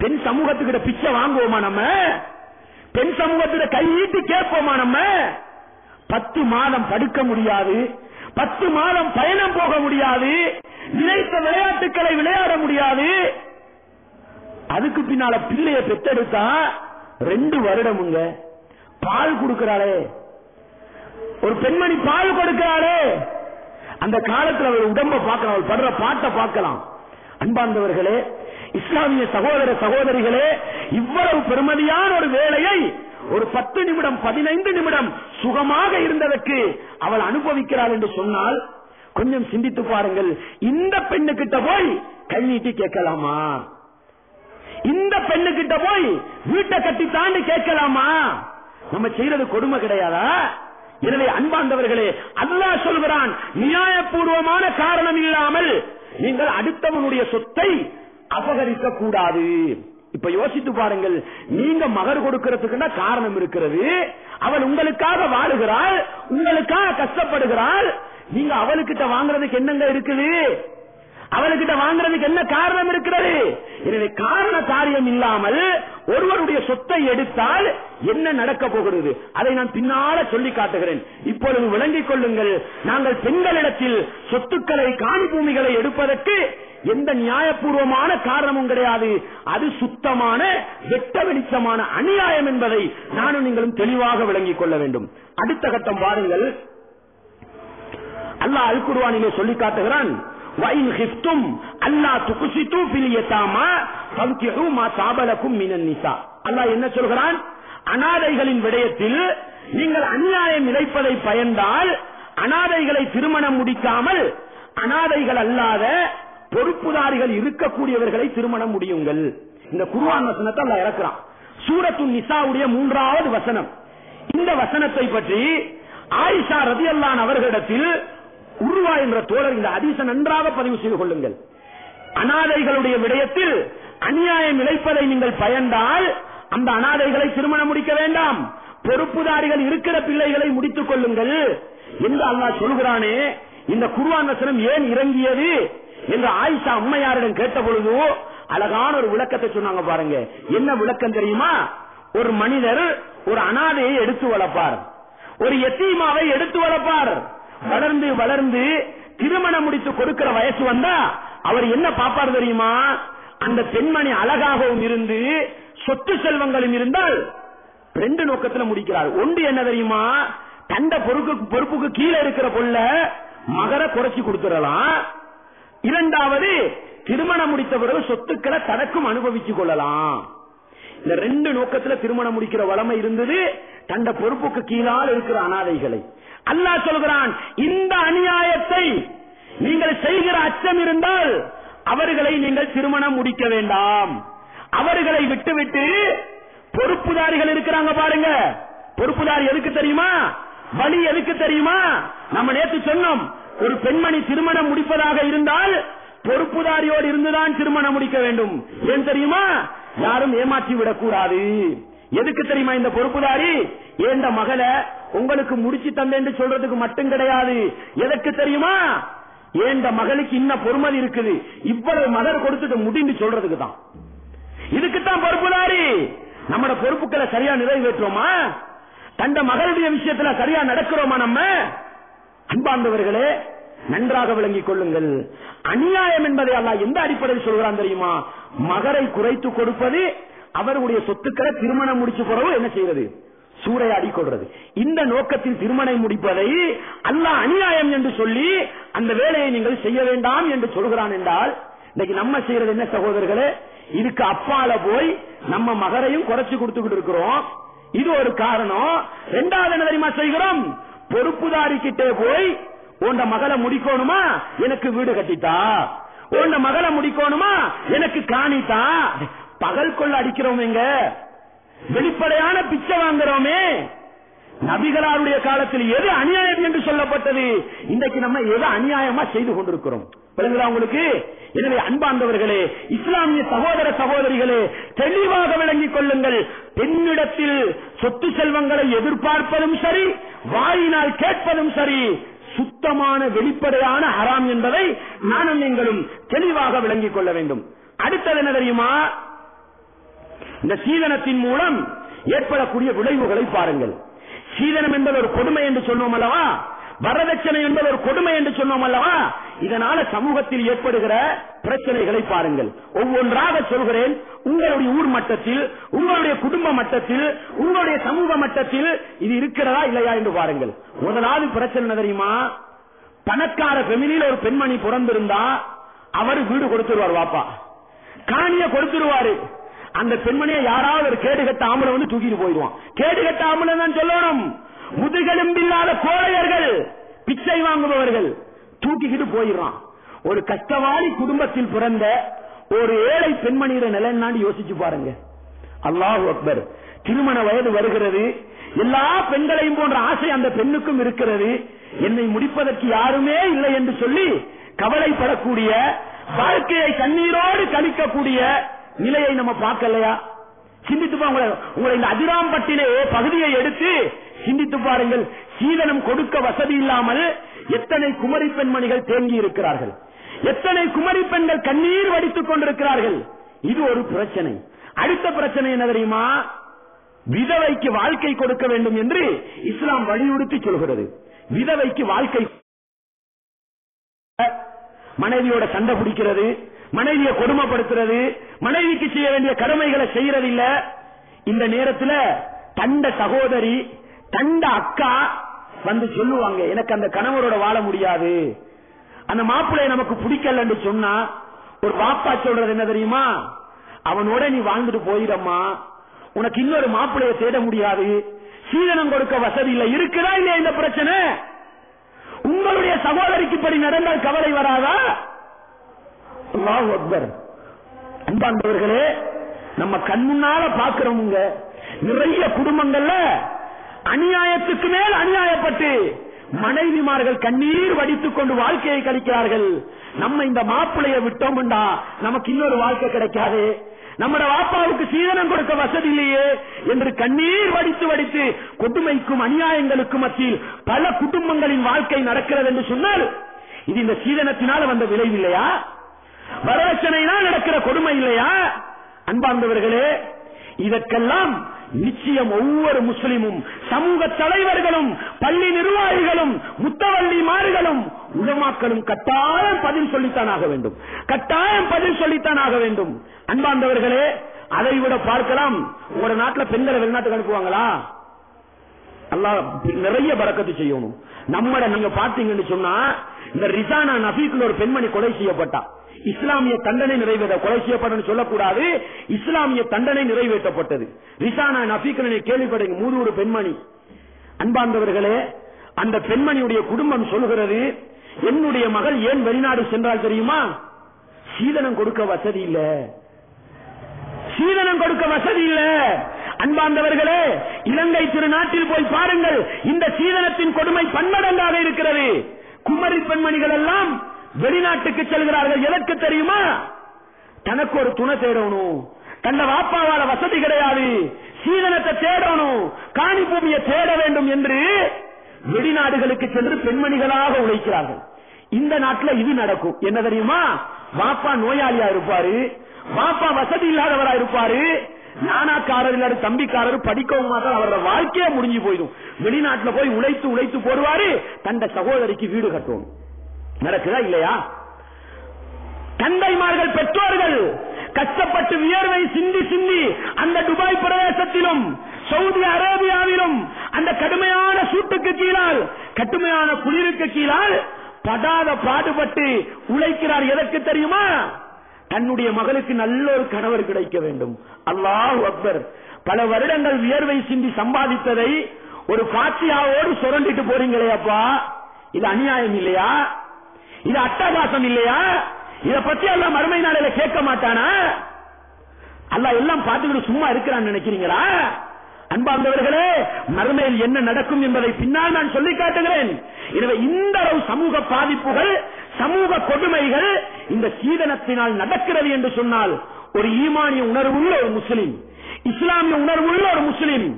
பெண் சமூகத்துக்கிட்ட பிச்சை வாங்குவோமா? நம்ம பெண் சமூகத்திட கையீட்டு கேட்போமா? நம்ம 10 மாதம் படுக்க முடியாது, 10 மாதம் பயணம் போக முடியாது, நினைத்த விளையாட்டுகளை விளையாட முடியாது. அதுக்கு பின்னால பிள்ளைய பெற்றெடுத்தா 2 வருடமுங்க. பால் கொடுக்கிறாளே ஒரு பெண்மணி, பால் கொடுக்கிறாளே, அந்த காலத்தில் அவள் உடம்ப பார்க்கலாம், அவள் படுற பாட்டை பார்க்கலாம். அன்பார்ந்தவர்களே, இஸ்லாமிய சகோதர சகோதரிகளே, இவ்வளவு பெருமதியான ஒரு வேலையை ஒரு 10 நிமிடம் 15 நிமிடம் சுகமாக இருந்ததற்கு அவள் அனுபவிக்கிறாள் என்று சொன்னால் கொஞ்சம் சிந்தித்து பாருங்கள். இந்த பெண்ணுகிட்ட போய் கை நீட்டி கேட்கலாமா? இந்த பெண்ணுகிட்ட போய் வீட்டை கட்டி தாண்டி கேட்கலாமா? நம்ம செய்யறது கொடுமை கிடையாதா? எனவே அன்பாண்டவர்களே, அல்லாஹ் சொல்கிறான், நியாயபூர்வமான காரணம் இல்லாமல் நீங்கள் அடுத்தவனுடைய சொத்தை அபகரிக்க கூடாது. இப்ப யோசித்து பாருங்கள், நீங்க மகர் கொடுக்கிறதுக்குன்னா காரணம் இருக்கிறது. அவள் உங்களுக்காக வாழுகிறாள், உங்களுக்காக கஷ்டப்படுகிறாள். நீங்க அவளுக்கிட்ட வாங்குறதுக்கு என்னங்க இருக்குது? அவளுக்கிட்ட வாங்குறதுக்கு என்ன காரணம் இருக்கிறது? எனவே காரண காரியம் இல்லாமல் ஒருவருடைய சொத்தை எடுத்தால் என்ன நடக்க போகிறது அதை நான் பின்னால சொல்லி காட்டுகிறேன். இப்பொழுது விளங்கிக் கொள்ளுங்கள், நாங்கள் பெண்களிடத்தில் சொத்துக்களை காணி பூமிகளை எடுப்பதற்கு எந்த நியாயபூர்வமான காரணமும் கிடையாது. அது சுத்தமான வெட்ட வெளிச்சமான அநியாயம் என்பதை நானும் நீங்களும் தெளிவாக விளங்கிக் கொள்ள வேண்டும். அடுத்த கட்டம் பாருங்கள், அல்லாஹ் அல் குர்ஆனிலே சொல்லி காட்டுகிறான், وَإِنْ خِفْتُمْ أَلَّا تُقْسِطُوا فِي الْيَتَامَى فَانكِحُوا مَا طَابَ لَكُم مِّنَ النِّسَاءِ. அல்லாஹ் என்ன சொல்கிறான்? அனாதைகளின் விடயத்தில் நீங்கள் அநியாயம் இழைப்பதை பயந்தால் அனாதைகளை திருமணம் முடிக்காமல் அனாதைகள் அல்லாத பொறுப்புதாரிகள் இருக்கக்கூடியவர்களை திருமணம் முடியுங்கள். இந்த குர்ஆன் வசனத்தை அல்லாஹ் இறக்குறான். சூரத்துன் நிசாவுடைய 3வது வசனம். இந்த வசனத்தை பற்றி ஆயிஷா ரலியல்லாஹு அன்ஹா அவர்களிடத்தில் உருவா என்ற தோழர் இந்த ஹதீஸை நன்றாக பதிவு செய்து கொள்ளுங்கள். அனாதைகளுடைய விடயத்தில் அநியாயம் இழைப்பதை நீங்கள் பயந்தால் அந்த அனாதைகளை திருமணம் முடிக்க வேண்டாம், பொறுப்புதாரிகள் இருக்கிற பிள்ளைகளை முடித்துக் கொள்ளுங்கள் என்று அல்லாஹ் சொல்கிறானே. இந்த குர்ஆன் வசனம் ஏன் இறங்கியது என்று ஆயிஷா அம்மையாரிடம் கேட்ட பொழுது அழகான ஒரு விளக்கத்தை சொன்னாங்க. பாருங்க, என்ன விளக்கம் தெரியுமா? ஒரு மனிதர் ஒரு அனாதையை எடுத்து வளர்ப்பார், ஒரு யத்தீமாவை எடுத்து வளர்ப்பார். வளர்ந்து வளர்ந்து திருமணம் முடித்து கொடுக்கிற வயசு வந்தா அவர் என்ன பாப்பார் தெரியுமா? அந்த பெண்மணி அழகாகவும் இருந்து சொத்து செல்வங்களும் இருந்தால் 2 நோக்கத்துல முடிக்கிறார். ஒன்று என்ன தெரியுமா? தண்ட பொறுப்புக்கு கீழே இருக்கிற பொருள மகர குறைச்சி கொடுத்துடலாம். 2வது, திருமணம் முடித்த பிறகு சொத்துக்களை தனக்கும் அனுபவிச்சுக் கொள்ளலாம். இந்த 2 நோக்கத்துல திருமணம் முடிக்கிற வளமை இருந்தது தண்ட பொறுப்புக்கு கீழால் இருக்கிற அனாதைகளை. அல்லாஹ் சொல்கிறான், இந்த அநியாயத்தை நீங்கள் செய்கிற அச்சம் இருந்தால் அவர்களை நீங்கள் திருமணம் முடிக்க வேண்டாம். அவர்களை விட்டுவிட்டு பொறுப்புதாரிகள் இருக்கிறாங்க பாருங்க. பொறுப்புதாரி எதுக்கு தெரியுமா? வழி எதுக்கு தெரியுமா? நம்ம நேற்று சொன்னோம், ஒரு பெண்மணி திருமணம் முடிப்பதாக இருந்தால் பொறுப்புதாரியோடு இருந்துதான் திருமணம் முடிக்க வேண்டும். ஏன் தெரியுமா? யாரும் ஏமாற்றி விடக்கூடாது. எதுக்கு தெரியுமா இந்த பொறுப்புதாரி? ஏண்ட மகளை உங்களுக்கு முடிச்சு தந்தேன்னு சொல்றதுக்கு மட்டும் கிடையாது. எதற்கு தெரியுமா? ஏண்ட மகளுக்கு இன்ன பொறுமதி இருக்குது, இவ்வளவு மகர் கொடுத்துட்டு முடிந்து சொல்றதுக்கு தான். இதுக்குத்தான் பொறுப்புதாரி. நம்மட பொறுப்புகளை சரியா நிறைவேற்றுவோமா? தந்த மகளுடைய விஷயத்துல சரியா நடக்கிறோமா? நம்ம அன்பார்ந்தவர்களே, நன்றாக விளங்கிக் கொள்ளுங்கள். அநியாயம் என்பதை அல்லாஹ் எந்த அடிப்படையில் சொல்கிறான் தெரியுமா? மகரை குறைத்து கொடுப்பது, அவருடைய சொத்துக்களை திருமணம் முடிச்சு போறவோ என்ன செய்யறது? சூறையாடி கொள்றது. இந்த நோக்கத்தில் திருமணம் முடிப்பதை அல்லாஹ் அநியாயம் என்று சொல்லி அந்த வேலையை நீங்கள் செய்ய வேண்டாம் என்று சொல்கிறான் என்றால், இன்னைக்கு நம்ம செய்யறது என்ன சகோதரர்களே? இதுக்கு அப்பால போய் நம்ம மகரையும் குறைச்சு கொடுத்துக்கிட்டு இருக்கிறோம். இது ஒரு காரணம். 2வது என்ன தெரியுமா செய்கிறோம்? பொறுப்புதாரி கிட்டே போய் உண்ட மகளை முடிக்கணுமா, எனக்கு வீடு கட்டித்தா. உண்ட மகளை முடிக்கணுமா, எனக்கு காணித்தா. பகல் கொள்ள அடிக்கிறோம், எங்க வெளிப்படையான பிச்சை வாங்குறோமே. நபிகளாருடைய காலத்தில் எது அநியாயம் என்று சொல்லப்பட்டது, இன்றைக்கு நம்ம எது அநியாயமா செய்து கொண்டிருக்கிறோம். உங்களுக்கு எனவே அன்பார்ந்தவர்களே, இஸ்லாமிய சகோதர சகோதரிகளே, தெளிவாக விளங்கிக் கொள்ளுங்கள். பெண்ணிடத்தில் சொத்து செல்வங்களை எதிர்பார்ப்பதும் சரி, வாயினால் கேட்பதும் சரி, சுத்தமான வெளிப்படையான ஹராம் என்பதை நானும் நீங்களும் தெளிவாக விளங்கிக் கொள்ள வேண்டும். அடுத்தது என்ன தெரியுமா? இந்த சீதனத்தின் மூலம் ஏற்படக்கூடிய விளைவுகளை பாருங்கள். சீதனம் என்பது ஒரு கொடுமை என்று சொன்னோம் அல்லவா? வரதட்சணை என்பது ஒரு கொடுமை என்று சொன்னோம் அல்லவா? இதனால சமூகத்தில் ஏற்படுகிற பிரச்சனைகளை பாருங்கள். ஒவ்வொன்றாக சொல்கிறேன். உங்களுடைய ஊர் மட்டத்தில், உங்களுடைய குடும்ப மட்டத்தில், உங்களுடைய சமூக மட்டத்தில் இது இருக்கிறதா இல்லையா என்று பாருங்கள். முதலாவது பிரச்சனை தெரியுமா? பணக்கார ஃபேமிலியில் ஒரு பெண்மணி பிறந்திருந்தா அவர் வீடு கொடுத்துருவார், வாப்பா காணிய கொடுத்துருவாரு. அந்த பெண்மணியை யாராவது ஒரு கேடுகட்ட ஆம்பளை வந்து தூக்கிட்டு போயிடுவான். கேடுகட்ட ஆம்பளை தான் சொல்லணும். முதுகெலும்பில்லாத கோழையர்கள், பிச்சை வாங்குபவர்கள் தூக்கிக்கிட்டு போயிடுறான். ஒரு கஷ்டவாளி குடும்பத்தில் பிறந்த ஒரு ஏழை பெண்மணியோட நிலைநாடி யோசிச்சு பாருங்க. அல்லாஹு அக்பர். திருமண வயது வருகிறது. எல்லா பெண்களையும் போன்ற ஆசை அந்த பெண்ணுக்கும் இருக்கிறது. என்னை முடிப்பதற்கு யாருமே இல்லை என்று சொல்லி கவலைப்படக்கூடிய, வாழ்க்கையை கண்ணீரோடு கழிக்கக்கூடிய நிலையை நம்ம பார்க்கலையா? சிந்தித்து உங்களை இந்த அதிராம்பட்டிலே பகுதியை எடுத்து சிந்தித்து பாருங்கள். சீதனம் கொடுக்க வசதி இல்லாமல் எத்தனை குமரி பெண்மணிகள் தேங்கி இருக்கிறார்கள், எத்தனை குமரி பெண்கள் கண்ணீர் வடித்துக் கொண்டிருக்கிறார்கள். இது ஒரு பிரச்சனை. அடுத்த பிரச்சனை என்ன தெரியுமா? விதவைக்கு வாழ்க்கை கொடுக்க வேண்டும் என்று இஸ்லாம் வலியுறுத்தி சொல்கிறது. விதவைக்கு வாழ்க்கை, மனைவியோட சண்டை பிடிக்கிறது, மனைவியை கொடுமைப்படுத்துறது, மனைவிக்கு செய்ய வேண்டிய கடமைகளை செய்யறதில்லை. இந்த நேரத்தில் தண்ட சகோதரி, தண்ட அக்கா வந்து சொல்லுவாங்க, எனக்கு அந்த கணவரோட வாழ முடியாது, அந்த மாப்பிள்ளைய நமக்கு பிடிக்கல என்று சொன்னா ஒரு பாப்பா சொல்றது என்ன தெரியுமா? அவனோட நீ வாழ்ந்துட்டு போயிடம்மா, உனக்கு இன்னொரு மாப்பிள்ளைய தேட முடியாது, சீதனம் கொடுக்க வசதி இல்லை. இருக்குதா இல்லையா இந்த பிரச்சனை? உங்களுடைய சகோதரிக்கு இப்படி நடந்தால் கவலை வராதா? அல்லாஹு அக்பர். அன்பார்ந்தவர்களே, நம்ம கண்முன்னால பாக்குறவங்க நிறைய குடும்பங்கள்ல அநியாயத்துக்கு மேல் அநியாயப்பட்டு மனைவிமார்கள் கண்ணீர் வடித்துக் கொண்டு வாழ்க்கையை கழிக்கிறார்கள். நம்ம இந்த மாப்பிளைய விட்டோம்டா நமக்கு இன்னொரு வாழ்க்கை கிடைக்காது, நம்மட வாப்பாவுக்கு சீதனம் கொடுக்க வசதி இல்லையே என்று கண்ணீர் வடித்து வடித்து கொடுமைக்கும் அநியாயங்களுக்கும் மத்தியில் பல குடும்பங்களின் வாழ்க்கை நடக்கிறது என்று சொன்னால் இது இந்த சீதனத்தினால் வந்த விளைவு இல்லையா? வரதட்சணையினால் நடக்கிற கொடுமை இல்லையா? அன்பார்ந்தவர்களே, இதற்கெல்லாம் நிச்சயம் ஒவ்வொரு முஸ்லிமும், சமூக தலைவர்களும், பள்ளி நிர்வாகிகளும், முத்தவள்ளிமார்களும், உலமாக்களும் கட்டாயம் பதில் சொல்லித்தான் ஆக வேண்டும், கட்டாயம் பதில் சொல்லித்தான் ஆக வேண்டும். அன்பார்ந்தவர்களே, அதை விட பார்க்கலாம், ஒரு நாட்டில் பெண்களை வெளிநாட்டுக்கு அனுப்புவாங்களா? அல்லாஹ் நிறைய பரக்கத்து செய்யணும். நம்மட நீங்க பாத்தீங்கன்னு சொன்னா, இந்த ரிசானா நஃபீக்ல ஒரு பெண்மணி கொலை செய்யப்பட்டா. இஸ்லாமிய தண்டனை நிறைவேற்ற, கொலை செய்யப்பட்டது சொல்லக்கூடாது, இஸ்லாமிய தண்டனை நிறைவேற்றப்பட்டது. ரிசானா நஃபீக் கேள்விப்பட்ட மூதூர் பெண்மணி. அன்பார்ந்தவர்களே, அந்த பெண்மணியுடைய குடும்பம் சொல்கிறது, என்னுடைய மகள் ஏன் வெளிநாடு சென்றால் தெரியுமா? சீதனம் கொடுக்க வசதி இல்ல, சீதனம் கொடுக்க வசதி இல்ல. அன்பார்ந்தவர்களே, இலங்கை திருநாட்டில் போய் பாருங்கள், இந்த சீதனத்தின் கொடுமை பன்மடங்காக இருக்கிறது. குமரி பெண்மணிகள் எல்லாம் வெளிநாட்டுக்கு செல்கிறார்கள். எதற்கு தெரியுமா? தனக்கு ஒரு துணை தேடணும், தன்னை வாப்பாவால வசதி கிடையாது, சீதனத்தை தேடணும், காணி பூமியை தேட வேண்டும் என்று வெளிநாடுகளுக்கு சென்று பெண்மணிகளாக உழைக்கிறார்கள். இந்த நாட்டில் இது நடக்கும். என்ன தெரியுமா? வாப்பா நோயாளியா இருப்பாரு, வாப்பா வசதி இல்லாதவரா இருப்பாரு, நானாக்காரர் இல்லாத தம்பிக்காரர் படிக்கவும் மாட்டார், அவரோட வாழ்க்கையே முடிஞ்சு போயிடும். வெளிநாட்டில் போய் உழைத்து உழைத்து போடுவாரு, தந்த சகோதரிக்கு வீடு கட்டணும். நடக்குதா இல்லையா? தந்தைமார்கள், பெற்றோர்கள் கஷ்டப்பட்டு வியர்வை சிந்தி சிந்தி அந்த துபாய் பிரதேசத்திலும் சவுதி அரேபியாவிலும் அந்த கடுமையான சூட்டுக்கு கீழால், கடுமையான குளிருக்கு கீழால் படாத பாடுபட்டு உழைக்கிறார். எதற்கு தெரியுமா? தன்னுடைய மகளுக்கு நல்ல ஒரு கணவர் கிடைக்க வேண்டும். அல்லாஹு அக்பர். பல வருடங்கள் வியர்வை சிந்தி சம்பாதித்ததை ஒரு பாத்தியாவோடு சுரண்டிட்டு போறீங்களே அப்பா, இது அநியாயம் இல்லையா? இது அட்டகாசம் இல்லையா? இத பத்தி எல்லாம் மறுமை நாளையில கேட்க மாட்டானா? அல்லாஹ் எல்லாம் பார்த்துக்கிட்டு சும்மா இருக்கிறான்னு நினைக்கிறீங்களா? அன்பார்ந்தவர்களே, மறுமையில் என்ன நடக்கும் என்பதை பின்னால் நான் சொல்லி காட்டுகிறேன். எனவே இந்த அளவு சமூக பாதிப்புகள், சமூக கொடுமைகள் இந்த சீதனத்தினால் நடக்கிறது என்று சொன்னால், ஒரு ஈமானிய உணர்வுள்ள ஒரு முஸ்லிம், இஸ்லாமிய உணர்வுள்ள ஒரு முஸ்லிம்,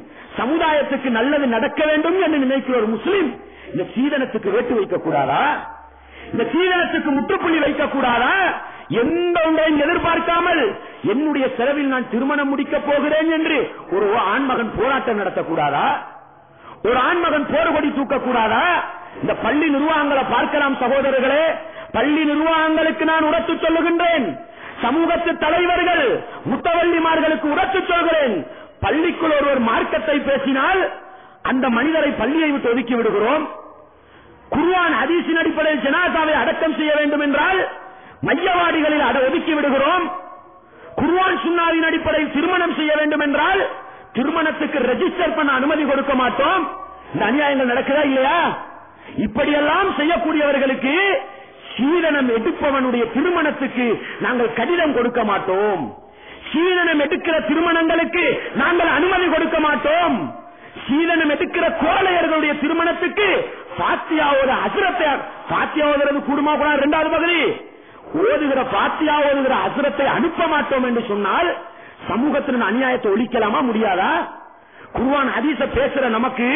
சமுதாயத்துக்கு நல்லது நடக்க வேண்டும் என்று நினைக்கிற ஒரு முஸ்லிம் இந்த சீதனத்துக்கு வேட்டு வைக்க கூடாதா? இந்த சீதனத்துக்கு முற்றுப்புள்ளி வைக்கக்கூடாதா? எந்த ஒன்றையும் எதிர்பார்க்காமல் என்னுடைய செலவில் நான் திருமணம் முடிக்க போகிறேன் என்று ஒரு ஆண்மகன் போராட்டம் நடத்தக்கூடாதா? ஒரு ஆண்மகன் போர்கொடி தூக்கக்கூடாதா? இந்த பள்ளி நிர்வாகங்களை பார்க்கலாம் சகோதரர்களே. பள்ளி நிர்வாகங்களுக்கு நான் உரத்து சொல்லுகின்றேன், சமூகத்து தலைவர்கள், முத்தவள்ளிமார்களுக்கு உரத்து சொல்கிறேன். பள்ளிக்குள் ஒருவர் மார்க்கத்தை பேசினால் அந்த மனிதரை பள்ளியை விட்டு ஒதுக்கி விடுகிறோம். குர்ஆன் ஹதீஸின் அடிப்படையில் ஜனாசாவை அடக்கம் செய்ய வேண்டும் என்றால் மையவாடிகளில் ஒதுக்கி விடுகிறோம். குர்ஆன் சுன்னாவின் அடிப்படையில் திருமணம் செய்ய வேண்டும் என்றால் திருமணத்துக்கு ரெஜிஸ்டர் பண்ண அனுமதி கொடுக்க மாட்டோம். இந்த அநியாயங்கள் நடக்குதா இல்லையா? இப்படியெல்லாம் செய்யக்கூடியவர்களுக்கு சீதனம் எடுப்பவனுடைய திருமணத்துக்கு நாங்கள் கடிதம் கொடுக்க மாட்டோம். சீதனம் எடுக்கிற திருமணங்களுக்கு நாங்கள் அனுமதி கொடுக்க மாட்டோம். சீதனம் எடுக்கிற கோழையர்களுடைய திருமணத்துக்கு பாத்தியாவோட அசுரத்தை பாத்தியாவது கூடுமா கூட இரண்டாவது பகுதி ஓதுகிற பாத்தியா ஓதுகிற அசுரத்தை அனுப்ப மாட்டோம் என்று சொன்னால் சமூகத்தின் அநியாயத்தை ஒழிக்கலாமா? முடியாதா? குர்ஆன் ஹதீஸ பேசுற நமக்கு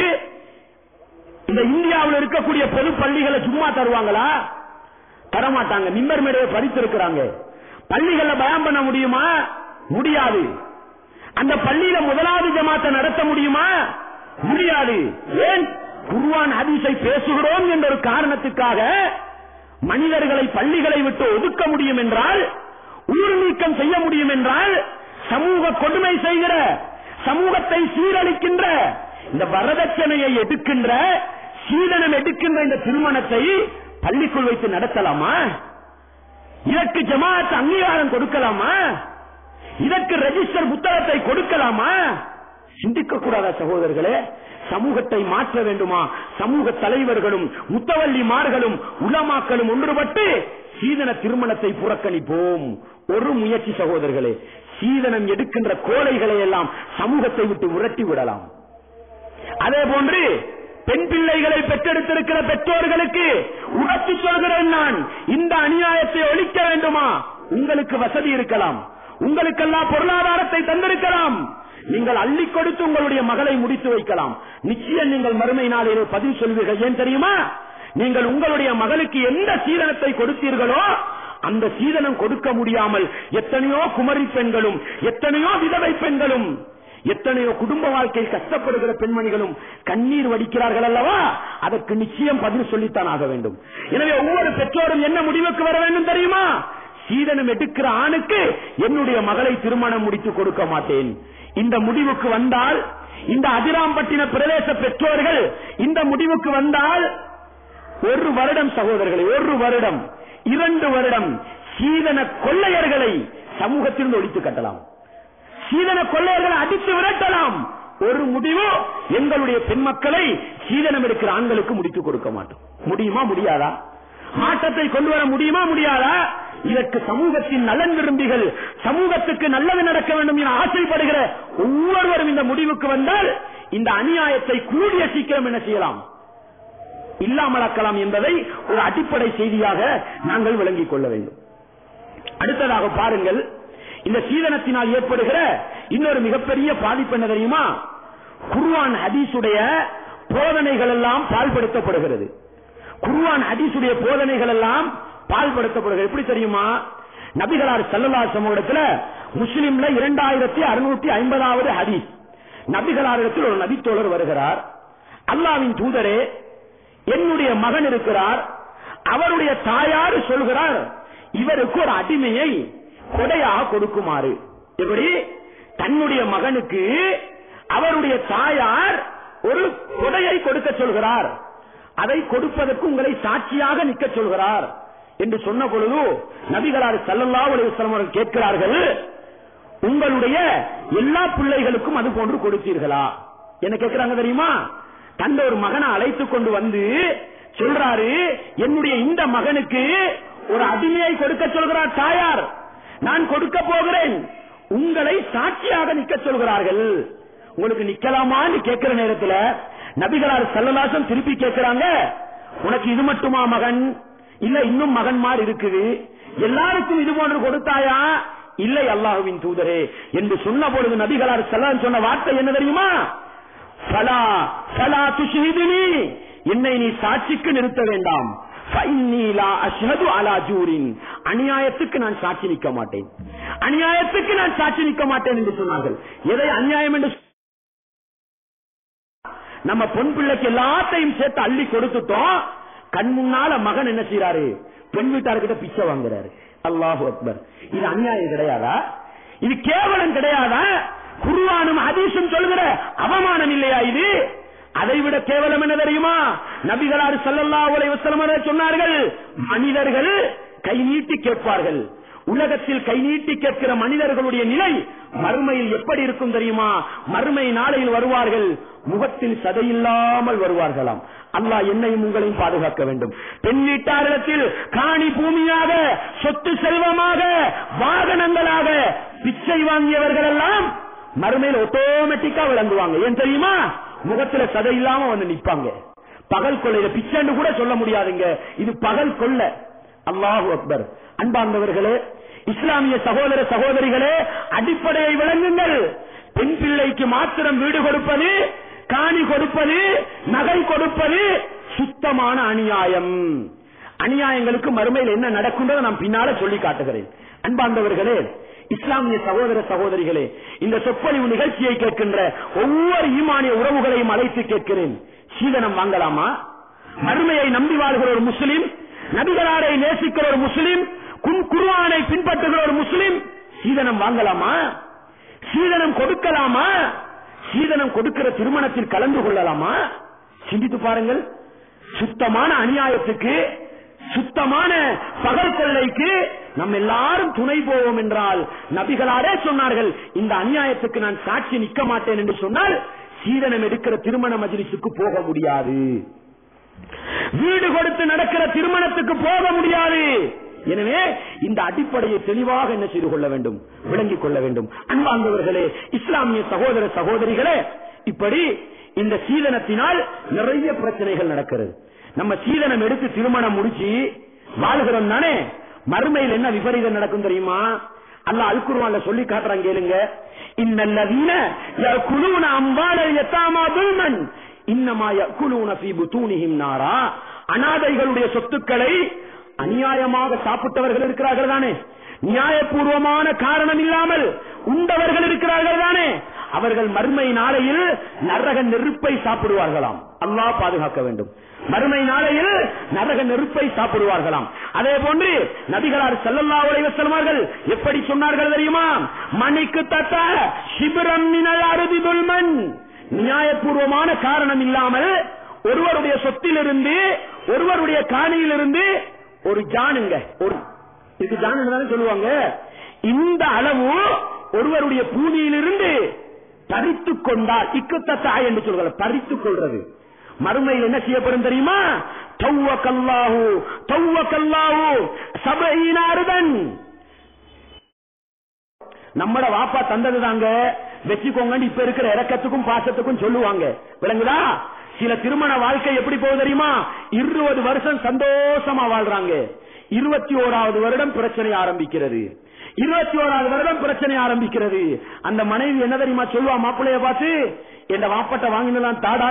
இந்த இந்தியாவில் இருக்கக்கூடிய பொது பள்ளிகளை சும்மா தருவாங்களா? தரமாட்டாங்க. மிம்பர் மேடையை பறித்திருக்கிறாங்க. பள்ளிகளை பயான் பண்ண முடியுமா? முடியாது. அந்த பள்ளியில முதலாவது ஜமாத்தை நடத்த முடியுமா? முடியாது. ஏன்? குர்ஆன் ஹதீஸை பேசுகிறோம் என்ற ஒரு காரணத்துக்காக மனிதர்களை பள்ளிகளை விட்டு ஒதுக்க முடியும் என்றால், ஊர் நீக்கம் செய்ய முடியும் என்றால், சமூக கொடுமை செய்கிற, சமூகத்தை சீரழிக்கின்ற, இந்த வரதட்சணையை எடுக்கின்ற, சீதனம் எடுக்கின்ற இந்த திருமணத்தை பள்ளிக்குள் வைத்து நடத்தலாமா? இதற்கு ஜமாஅத் அங்கீகாரம் கொடுக்கலாமா? இதற்கு ரெஜிஸ்டர் புத்தகத்தை கொடுக்கலாமா? சிந்திக்க கூடாதா சகோதரர்களே? சமூகத்தை மாற்ற வேண்டுமா? சமூக தலைவர்களும் முத்தவல்லிமார்களும் உலமாக்களும் ஒன்றுபட்டு சீதன திருமணத்தை புறக்கணிப்போம். ஒரு முயற்சி சகோதரர்களே, சீதனம் எடுக்கின்ற கோழைகளை எல்லாம் சமூகத்தை விட்டு விரட்டி விடலாம். அதே போன்று பெண் பிள்ளைகளை பெற்றெடுத்திருக்கிற பெற்றோர்களுக்கு உணர்த்தி சொல்கிறேன் நான், இந்த அநியாயத்தை ஒழிக்க வேண்டுமா? உங்களுக்கு வசதி இருக்கலாம், உங்களுக்கெல்லாம் பொருளாதாரத்தை தந்திருக்கலாம், நீங்கள் அள்ளி கொடுத்து உங்களுடைய மகளை முடித்து வைக்கலாம். நிச்சயம் நீங்கள் மறுமை நாளிலே பதில் சொல்வீர்கள். ஏன் தெரியுமா? நீங்கள் உங்களுடைய மகளுக்கு எந்த சீதனத்தை கொடுத்தீர்களோ அந்த சீதனம் கொடுக்க முடியாமல் எத்தனையோ குமரி பெண்களும், எத்தனையோ விதவை பெண்களும், எத்தனையோ குடும்ப வாழ்க்கை கஷ்டப்படுகிற பெண்மணிகளும் கண்ணீர் வடிக்கிறார்கள் அல்லவா? அதற்கு நிச்சயம் பதில் சொல்லித்தான் ஆக வேண்டும். எனவே ஒவ்வொரு பெற்றோரும் என்ன முடிவுக்கு வர வேண்டும் தெரியுமா? சீதனம் எடுக்கிற ஆணுக்கு என்னுடைய மகளை திருமணம் முடித்து கொடுக்க மாட்டேன். இந்த முடிவுக்கு வந்தால், இந்த அதிராம்பட்டின பிரதேச பெற்றோர்கள் இந்த முடிவுக்கு வந்தால், ஒரு வருடம் சகோதரர்களை, ஒரு வருடம் 2 வருடம் சீதன கொள்ளையர்களை சமூகத்திலிருந்து ஒழித்து கட்டலாம். சீதன கொள்ளையர்களை அடித்து விரட்டலாம். ஒரு முடிவு, எங்களுடைய பெண் மக்களை சீதனம் எடுக்கிற ஆண்களுக்கு முடித்து கொடுக்க மாட்டோம். முடியுமா? முடியாதா? மாற்றத்தை கொண்டு வர முடியுமா? முடியாதா? இதற்கு சமூகத்தின் நலன் விரும்பிகள், சமூகத்துக்கு நல்லது நடக்க வேண்டும் என ஆசைப்படுகிற ஒவ்வொருவரும் இந்த முடிவுக்கு வந்தால் இந்த அநியாயத்தை கூடிய சீக்கிரம் என்ன செய்யலாம்? இல்லாமலாக்கலாம் என்பதை ஒரு அடிப்படை செய்தியாக நாங்கள் விளங்கிக் கொள்ள வேண்டும். அடுத்ததாக பாருங்கள், இந்த சீதனத்தினால் ஏற்படுகிற இன்னொரு மிகப்பெரிய பாதிப்பு என்ன தெரியுமா? குர்ஆன் ஹதீஸுடைய போதனைகள் எல்லாம் பால்படுத்தப்படுகிறது. குர்ஆன் ஹதீஸுடைய போதனைகள் எல்லாம் பால்படுத்தப்படுகிறது. எப்படி தெரியுமா? நபிகளார் ஸல்லல்லாஹு அலைஹி வஸல்லம் இடத்துல முஸ்லிம்ல 2650வது ஹதீஸ். நபிகளாரிடத்தில் ஒரு நபித்தோழர் வருகிறார். அல்லாஹ்வின் தூதரே, என்னுடைய மகன் இருக்கிறார், அவருடைய தாயார் சொல்கிறார் இவருக்கு ஒரு அடிமையை கொடையாக கொடுக்குமாறு. எப்படி? தன்னுடைய மகனுக்கு அவருடைய தாயார் ஒரு கொடையை கொடுக்க சொல்கிறார், அதை கொடுப்பதற்கு உங்களை சாட்சியாக நிற்க சொல்கிறார் என்று சொன்ன பொழுது நபிகளார் ஸல்லல்லாஹு அலைஹி வஸல்லம் அவர்கள் கேட்கிறார்கள், உங்களுடைய எல்லா பிள்ளைகளுக்கும் அது போன்று கொடுத்தீர்களா? என்ன கேட்கிறாங்க தெரியுமா? தந்த ஒரு மகனை அழைத்துக் கொண்டு வந்து சொல்றாரு, என்னுடைய இந்த மகனுக்கு ஒரு அடிமையை கொடுக்க சொல்கிறார் தாயார், நான் கொடுக்க போகிறேன், உங்களை சாட்சியாக நிற்க சொல்கிறார்கள், உங்களுக்கு நிக்கலாமான்னு கேட்கிற நேரத்தில் நபிகளார் ஸல்லல்லாஹு அலைஹி வஸல்லம் திருப்பி கேட்கிறாங்க, உனக்கு இது மட்டுமா மகன்? இல்ல இன்னும் மகன்மார் இருக்குது, எல்லாருக்கும் இது போன்று கொடுத்தாயா? இல்லை அல்லாஹ்வின் தூதரே என்று சொன்ன பொழுது நபிகளார் ஸல்லல்லாஹு அலைஹி வஸல்லம் சொன்ன வார்த்தை என்ன தெரியுமா? ஃபலா ஃபலா துஷ்ஹிதுனி, என்னை நீ சாட்சிக்கு நிறுத்த வேண்டாம், ஃபஇன்னி லா அஷ்ஹது அலா ஜூரின், அநியாயத்துக்கு நான் சாட்சி நிற்க மாட்டேன், அநியாயத்துக்கு நான் சாட்சி நிற்க மாட்டேன் என்று சொன்னார்கள். எதை அநியாயம் என்று? நம்ம பொன் பிள்ளைக்கு எல்லாத்தையும் சேர்த்து அள்ளி கொடுத்துட்டோம், கண் முன்னால மகன் என்ன செய்யறாரு? பெண் வீட்டார்கிட்ட பிச்சை வாங்குறாரு. அல்லாஹு அக்பர். இது அநியாயம் கிடையாதா? இது கேவலம் கிடையாதா? குர்ஆனும் ஹதீஸும் சொல்கிற அவமானம் இல்லையா இது? அதைவிட கேவலம் என்ன தெரியுமா? நபிகளார் ஸல்லல்லாஹு அலைஹி வஸல்லம் சொன்னார்கள், மனிதர்கள் கை நீட்டி கேட்பார்கள், உலகத்தில் கை நீட்டி கேட்கிற மனிதர்களுடைய நிலை மறுமையில் எப்படி இருக்கும் தெரியுமா? மறுமை நாளையில் வருவார்கள், முகத்தில் சதையில்லாமல் வருவார்களாம். அல்லாஹ் என்னையும் உங்களையும் பாதுகாக்க வேண்டும். பெண் வீட்டாரிடத்தில் காணி பூமியாக, சொத்து செல்வமாக, வாகனங்களாக பிச்சை வாங்கியவர்கள் எல்லாம் மறுமையில் ஆட்டோமேட்டிக்கா விளங்குவாங்க. ஏன் தெரியுமா? முகத்துல சதை இல்லாம வந்து நிப்பாங்க. பகல் கொள்ளையில பிச்சைன்னு கூட சொல்ல முடியாதுங்க, இது பகல் கொள்ள. அல்லாஹு அக்பர். அன்பார்ந்தவர்களே, இஸ்லாமிய சகோதர சகோதரிகளே, அடிப்படையை விளங்குங்கள். பெண் பிள்ளைக்கு மாத்திரம் வீடு கொடுப்பது, காணி கொடுப்பது, நகை கொடுப்பது சுத்தமான அநியாயம். அநியாயங்களுக்கு மறுமையில் என்ன நடக்கும்ன்றதை நான் பின்னால சொல்லி காட்டுகிறேன். அன்பார்ந்தவர்களே, இஸ்லாமிய சகோதர சகோதரிகளே, இந்த சொற்பொழிவு நிகழ்ச்சியை கேட்கின்ற ஒவ்வொரு ஈமானிய உறவுகளையும் அழைத்து கேட்கிறேன். சீதனம் வாங்கலாமா? மறுமையை நம்பி வாழ்கிற ஒரு முஸ்லிம், நபிகளாரை நேசிக்கிற ஒரு முஸ்லிம், குர்ஆனை பின்பற்றுகிற ஒரு முஸ்லிம் சீதனம் வாங்கலாமா? சீதனம் கொடுக்கலாமா? சீதனம் கொடுக்கிற திருமணத்தில் கலந்து கொள்ளலாமா? சிந்தித்து பாருங்கள். சுத்தமான அநியாயத்துக்கு, சுத்தமான பகல் கொள்ளைக்கு நம்ம எல்லாரும் துணை போவோம் என்றால், நபிகளாரே சொன்னார்கள், இந்த அநியாயத்துக்கு நான் சாட்சி நிற்க மாட்டேன் என்று சொன்னால் சீதனம் எடுக்கிற திருமண மஜ்லிஸுக்கு போக முடியாது. வீடு கொடுத்து நடக்கிற திருமணத்துக்கு போக முடியாது. எனவே இந்த அடிப்படையை தெளிவாக என்ன செய்து கொள்ள வேண்டும், விளங்கிக் கொள்ள வேண்டும். அன்பார்ந்தவர்களே, இஸ்லாமிய சகோதர சகோதரிகளே, இப்படி இந்த சீதனத்தினால் நிறைய பிரச்சனைகள் நடக்கிறது. நம்ம சீதனம் எடுத்து திருமணம் முடிச்சு வாழ்கிறோம் தானே, மறுமையில் என்ன விபரீதம் நடக்கும் தெரியுமா? அல்லாஹ் அல் குர்ஆன்ல சொல்லி காட்டுறாங்க, கேளுங்க. இன்னல்லதீன யகுலூன அம்வாலல் யதாமா துல்மன் இன்னமா யகுலூன ஃபீ புதூனிஹிம் நாரா. அநாதைகளுடைய சொத்துக்களை அநியாயமாக சாப்பிட்டவர்கள் இருக்கிறார்கள் தானே, நியாயபூர்வமான காரணம் இல்லாமல் உண்டவர்கள் இருக்கிறார்கள் தானே, அவர்கள் மறுமை நாளையில் நரக நெருப்பை சாப்பிடுவார்களாம். அல்லாஹ் பாதுகாக்க வேண்டும். மறுமை நாளையில் நரக நெருப்பை சாப்பிடுவார்களாம். அதே போன்று நபிகளார் ஸல்லல்லாஹு அலைஹி வஸல்லம் அவர்கள் எப்படி சொன்னார்கள் தெரியுமா? மணிக்கு தத்த ஷிப்ரம் மினல் அர்தி துல்மன். நியாயபூர்வமான காரணம் இல்லாமல் ஒருவருடைய சொத்திலிருந்து, ஒருவருடைய காணியிலிருந்து ஒரு ஜானுங்க, ஒரு இது ஜானு சொல்லுவாங்க, இந்த அளவு ஒருவருடைய பூமியிலிருந்து பறித்துக் கொண்டால் இக்குத்தாய் என்று சொல்கிறார். பறித்துக் கொள்றது மறுமையில் என்ன செய்யப்படும் தெரியுமா? தவ்வக்கல்லாஹு தவ்வக்கல்லாஹு சபஈன அர்தன். நம்மட வாப்பா தந்தது தாங்க, வெச்சிக்கோங்க. இப்ப இருக்கிற இரக்கத்துக்கும் பாசத்துக்கும் சொல்லுவாங்க, விளங்குதா? சில திருமண வாழ்க்கை எப்படி போகுது தெரியுமா? 20 வருஷம் சந்தோஷமா வாழ்றாங்க, 21வது வருடம் பிரச்சனை ஆரம்பிக்கிறது. 21வது வருடம் பிரச்சனை ஆரம்பிக்கிறது. அந்த மனைவி என்ன தெரியுமா சொல்லுவா? மாப்பிள்ளைய பார்த்து, என் வாப்பட்ட வாங்கினதான் தாடா